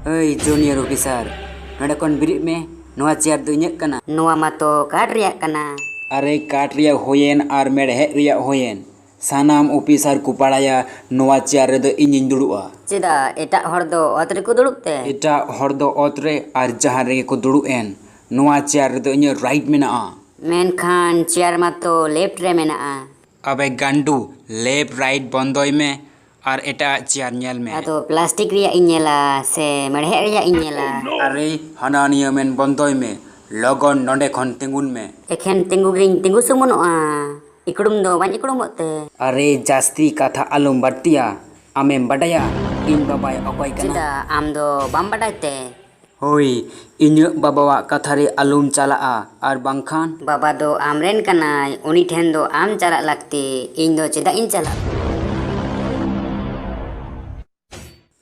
Hey junior officer, node kon birit me noa chair do inyek kana. Noa mato card riak kana. Are card riak hoyen ar medhet riak hoyen. Sanam officer ku paraya noa chair redo inyin dudua. Cida etak hor do ot reko duduk te. Etak hor do ot re ar jahan rege ko duduk en. Noa chair redo inyek right menaa. Menkhan chair mato left re menaa. Abe gandu left right bondoy me ar etak chair nyel me. Ado plastik riak inyela se medhet riak inyela. Are hana niya men bondoy me. Logon nonde kon tingun me. Ekhen tinggu gring tinggu sumonoa. Ikudum do banyak ikudum te. Are jasti kata alum batia. Amem badaya in babai okoy kana. Cida am do bam badai te. Hoi inyek babawa kathare alum chalaa ar bangkhan Baba do amren kanai uni then do am chalak lakti in do cida in chalak.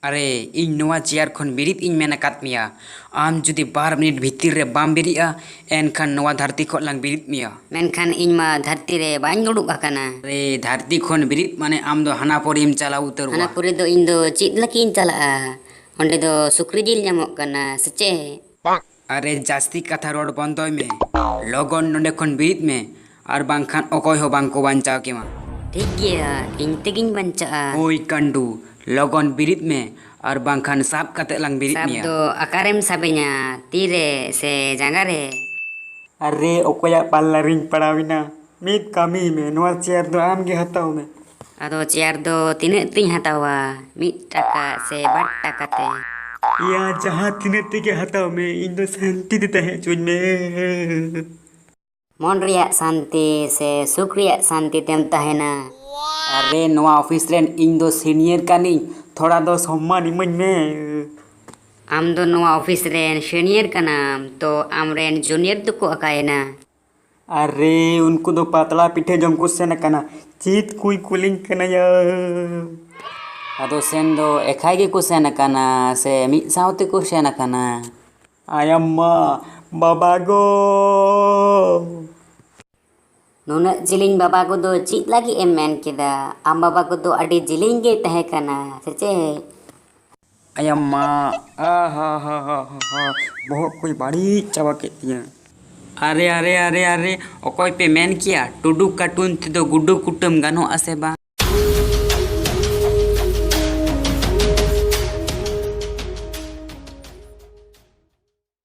Are in noa chair khon birit in mena kat mia am judi 12 minit bhitir re bam biria enkhan noa dharti khon lang birit mia Menkhan in ma dharti re bañ duduk akana. re dharti khon birit mane am do hana porim chala utarwa Hana puri do in do cid laki in chalak onde do sukri jil nyamok kana sece. are jasti katha rod bondoy me logon nonde khon birit me ar bangkhan okoy ho bangko banchaw kema Thik gaya in tegin banca. hoi kandu logon birit me ar bangkhan sab kate lang birit Sab mia do akarem sabenya tire se jangare. Are okoya palaring parawina mit kami me noa chair do am ge hataw me Ado chair do tinek ting hatawa 1 taka se 2 taka te. या जहाँ तिने के हताओ में इंदो शांति देता है चुन में Mon riak santi se suk riak santi tem tahena. अरे नवा ऑफिस रेन इंदो सीनियर कानी थोड़ा दो सम्मान इमन में Am do noa office ren senior kanam to am ren junior tuku akaena. अरे उनको दो पातला पिठे जम को सेना काना चीत कुई कुलिंग कना या अदो सेन दो एखाई के को सेना काना से मी साउते को सेना काना आयम्मा बाबा गो Nuna jiling baba ko do cid lagi emen kida. Am baba ko do adi jiling ge tahe kana. Sece. अयम्मा हा बहुत कोई बड़ी चावा के दिया अरे अरे अरे अरे ओकोय पे मेन किया टुडू कार्टून ते दो गुड्डू कुटुम गानो आसे बा